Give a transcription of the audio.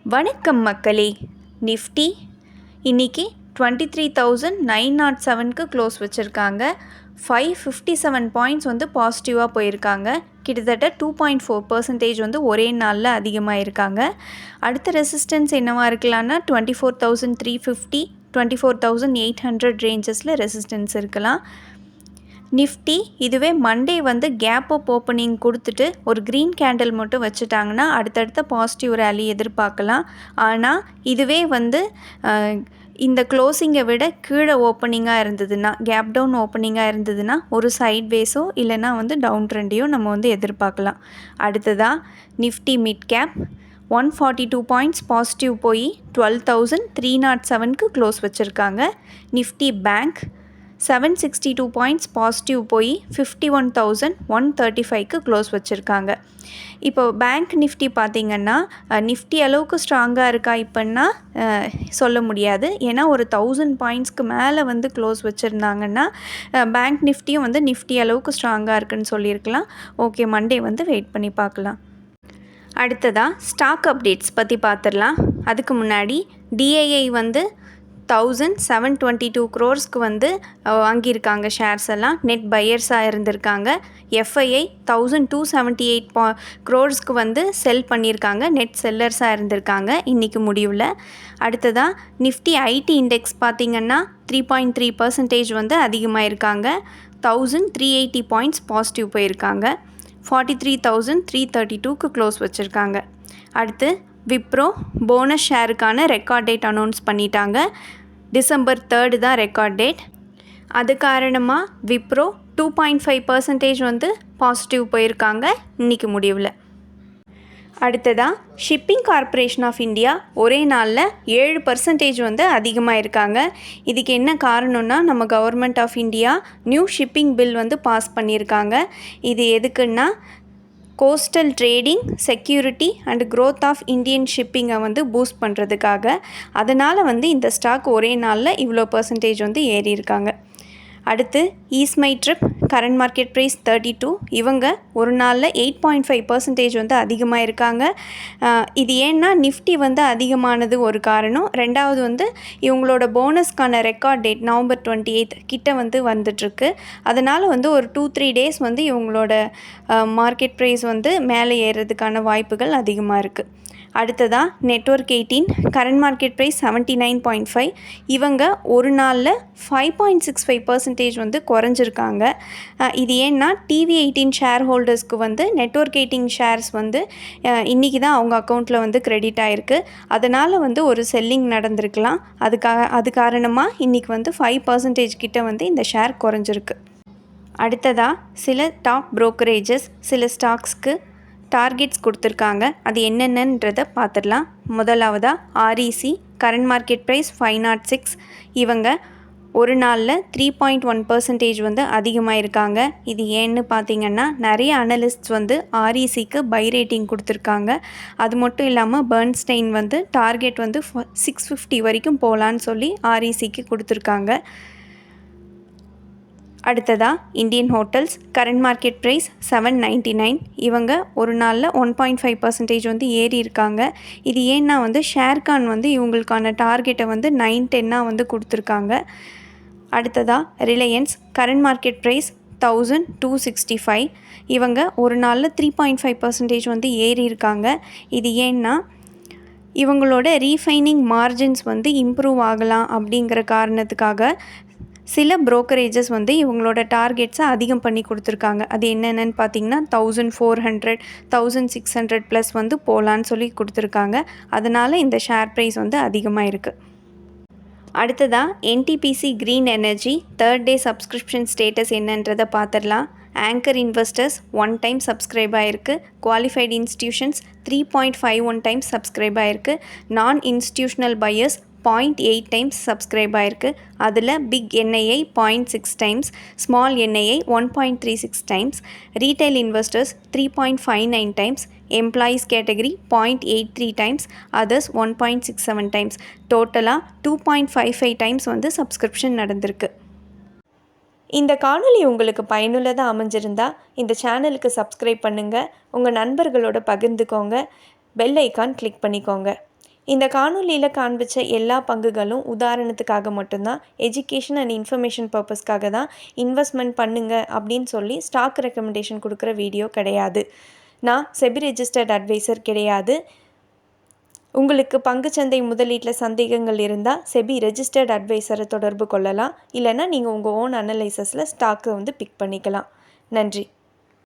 வணக்கம் மக்களே. நிஃப்டி இன்றைக்கி 23,907க்கு க்ளோஸ் வச்சுருக்காங்க. 557 பாயிண்ட்ஸ் வந்து பாசிட்டிவாக போயிருக்காங்க. கிட்டத்தட்ட 2.4% வந்து ஒரே நாளில் அதிகமாக இருக்காங்க. அடுத்த ரெசிஸ்டன்ஸ் என்னவாக இருக்கலாம்னா 24,350 24,800 ரேஞ்சஸில் ரெசிஸ்டன்ஸ் இருக்கலாம். நிஃப்டி இதுவே மண்டே வந்து கேப் அப் ஓப்பனிங் கொடுத்துட்டு ஒரு க்ரீன் கேண்டில் மட்டும் வச்சுட்டாங்கன்னா அடுத்தடுத்த பாசிட்டிவ் ரேலி எதிர்பார்க்கலாம். ஆனால் இதுவே வந்து இந்த க்ளோசிங்கை விட கீழே ஓப்பனிங்காக இருந்ததுன்னா, கேப் டவுன் ஓப்பனிங்காக இருந்ததுன்னா ஒரு சைட்வேஸோ இல்லைனா வந்து டவுன் ட்ரெண்டையோ நம்ம வந்து எதிர்பார்க்கலாம். அடுத்ததாக Nifty mid cap 142 points positive போய் 12,307க்கு க்ளோஸ் வச்சுருக்காங்க. நிஃப்டி பேங்க் 762 பாயிண்ட்ஸ் பாசிட்டிவ் போய் 51,135க்கு க்ளோஸ் வச்சுருக்காங்க. இப்போ பேங்க் நிஃப்டி பார்த்திங்கன்னா நிஃப்டி அளவுக்கு ஸ்ட்ராங்காக இருக்கா இப்போன்னா சொல்ல முடியாது. ஏன்னா ஒரு 1000 பாயிண்ட்ஸ்க்கு மேலே வந்து க்ளோஸ் வச்சுருந்தாங்கன்னா பேங்க் நிஃப்டியும் வந்து நிஃப்டி அளவுக்கு ஸ்ட்ராங்காக இருக்குன்னு சொல்லியிருக்கலாம். ஓகே, மண்டே வந்து வெயிட் பண்ணி பார்க்கலாம். அடுத்ததாக ஸ்டாக் அப்டேட்ஸ் பற்றி பார்த்துடலாம். அதுக்கு முன்னாடி டிஐஐ வந்து 1,722 crores வந்து வாங்கியிருக்காங்க. ஷேர்ஸ் எல்லாம் நெட் பையர்ஸாக இருந்திருக்காங்க. எஃப்ஐஐ 1,278 crores வந்து செல் பண்ணியிருக்காங்க. நெட் செல்லர்ஸாக இருந்திருக்காங்க இன்றைக்கி முடிவில். அடுத்ததாக நிஃப்டி ஐடி இண்டெக்ஸ் பார்த்திங்கன்னா 3.3% வந்து அதிகமாக இருக்காங்க. 1,380 பாயிண்ட்ஸ் பாசிட்டிவ் போயிருக்காங்க. 43,332க்கு க்ளோஸ் வச்சுருக்காங்க. அடுத்து விப்ரோ போனஸ் ஷேருக்கான ரெக்கார்ட் டேட் அனௌன்ஸ் பண்ணிட்டாங்க. டிசம்பர் 3 தான் ரெக்கார்ட் டேட். அது காரணமாக விப்ரோ 2.5% வந்து பாசிட்டிவ் போயிருக்காங்க இன்றைக்கி முடிவில். அடுத்ததாக ஷிப்பிங் கார்ப்பரேஷன் ஆஃப் இந்தியா ஒரே நாளில் 7% வந்து அதிகமாக இருக்காங்க. இதுக்கு என்ன காரணம்னா நம்ம government of India new shipping bill வந்து பாஸ் பண்ணியிருக்காங்க. இது எதுக்குன்னா coastal trading, security and growth of Indian ஷிப்பிங்கை வந்து பூஸ்ட் பண்ணுறதுக்காக. அதனால் வந்து இந்த ஸ்டாக் ஒரே நாளில் இவ்வளோ % வந்து ஏறி இருக்காங்க. அடுத்து ஈஸ்மை ட்ரிப் கரண்ட் மார்க்கெட் ப்ரைஸ் 32. இவங்க ஒரு நாளில் 8.5% வந்து அதிகமாக இருக்காங்க. இது ஏன்னா நிஃப்டி வந்து அதிகமானது ஒரு காரணம். ரெண்டாவது வந்து இவங்களோட போனஸ்க்கான ரெக்கார்ட் டேட் நவம்பர் 28 கிட்ட வந்து வந்துட்டுருக்கு. அதனால் வந்து ஒரு 2-3 டேஸ் வந்து இவங்களோட மார்க்கெட் ப்ரைஸ் வந்து மேலே ஏறுறதுக்கான வாய்ப்புகள் அதிகமாக இருக்குது. அடுத்ததாக நெட்வொர்க் 18 கரண்ட் மார்க்கெட் ப்ரைஸ் 79.5. இவங்க ஒரு நாளில் 5.65% வந்து குறைஞ்சிருக்காங்க. இது ஏன்னா TV18 ஷேர் ஹோல்டர்ஸ்க்கு வந்து நெட்வொர்க் 18 ஷேர்ஸ் வந்து இன்றைக்கி தான் அவங்க அக்கௌண்ட்டில் வந்து கிரெடிட் ஆகிருக்கு. அதனால் வந்து ஒரு செல்லிங் நடந்திருக்கலாம். அது காரணமாக இன்றைக்கி வந்து 5% கிட்ட வந்து இந்த ஷேர் குறைஞ்சிருக்கு. அடுத்ததாக சில டாப் புரோக்கரேஜஸ் சில ஸ்டாக்ஸ்க்கு டார்கெட்ஸ் கொடுத்துருக்காங்க. அது என்னென்னன்றதை பார்த்துடலாம். முதலாவதாக ஆர்இசி கரண்ட் மார்க்கெட் ப்ரைஸ் 506. இவங்க ஒரு நாளில் 3.1% வந்து அதிகமாக இருக்காங்க. இது ஏன்னு பார்த்திங்கன்னா நிறைய அனலிஸ்ட்ஸ் வந்து ஆர்இசிக்கு பை ரேட்டிங் கொடுத்துருக்காங்க. அது மட்டும் இல்லாமல் பர்ன்ஸ்டைன் வந்து டார்கெட் வந்து 650 வரைக்கும் போகலான்னு சொல்லி ஆர்இசிக்கு கொடுத்துருக்காங்க. அடுத்ததாக Indian hotels current market price 799. இவங்க ஒரு நாளில் 1.5% வந்து ஏறி இருக்காங்க. இது ஏன்னா வந்து ஷேர்கான் வந்து இவங்களுக்கான டார்கெட்டை வந்து 910 வந்து கொடுத்துருக்காங்க. அடுத்ததாக ரிலையன்ஸ் கரண்ட் மார்க்கெட் ப்ரைஸ் 1,265. இவங்க ஒரு நாளில் 3.5% வந்து ஏறி இருக்காங்க. இது ஏன்னா இவங்களோட ரீஃபைனிங் மார்ஜின்ஸ் வந்து இம்ப்ரூவ் ஆகலாம் அப்படிங்கிற காரணத்துக்காக சில புரோக்கரேஜஸ் வந்து இவங்களோட டார்கெட்ஸை அதிகம் பண்ணி கொடுத்துருக்காங்க. அது என்னென்னு பார்த்தீங்கன்னா 1,400 1,600 ப்ளஸ் வந்து போகலான்னு சொல்லி கொடுத்துருக்காங்க. அதனால் இந்த ஷேர் ப்ரைஸ் வந்து அதிகமாக இருக்குது. அடுத்ததாக NTPC green energy 3rd day subscription status என்னன்றதை பார்த்துடலாம். ஆங்கர் இன்வெஸ்டர்ஸ் 1 டைம் சப்ஸ்கிரைப் ஆகிருக்கு. குவாலிஃபைடு இன்ஸ்டிடியூஷன்ஸ் 3.51 டைம்ஸ் சப்ஸ்கிரைப் ஆகிருக்கு. Non institutional buyers 0.8 times subscribe ஆகிருக்கு. அதில் big NII 0.6 times, small NII 1.36 times, retail investors 3.59 times, employees category 0.83 times, others 1.67 times. டோட்டலாக 2.55 times வந்து subscription நடந்திருக்கு. இந்த காணொளி உங்களுக்கு பயனுள்ளதாக அமைஞ்சிருந்தா இந்த சேனலுக்கு சப்ஸ்கிரைப் பண்ணுங்கள். உங்கள் நண்பர்களோட பகிர்ந்துக்கோங்க. பெல் ஐக்கான் கிளிக் பண்ணிக்கோங்க. இந்த காணொலியில் காண்பிச்ச எல்லா பங்குகளும் உதாரணத்துக்காக மட்டும்தான், எஜுகேஷன் அண்ட் இன்ஃபர்மேஷன் பர்பஸ்க்காக தான் இன்வெஸ்ட்மெண்ட் பண்ணுங்க அப்படின்னு சொல்லி ஸ்டாக் ரெக்கமெண்டேஷன் கொடுக்குற வீடியோ கிடையாது. நான் செபி ரெஜிஸ்டர்ட் அட்வைசர் கிடையாது. உங்களுக்கு பங்குச்சந்தை முதலீட்டில் சந்தேகங்கள் இருந்தால் செபி ரெஜிஸ்டர்ட் அட்வைசரை தொடர்பு கொள்ளலாம். இல்லைனா நீங்கள் உங்கள் ஓன் அனலைசஸில் ஸ்டாக்கை பிக் பண்ணிக்கலாம். நன்றி.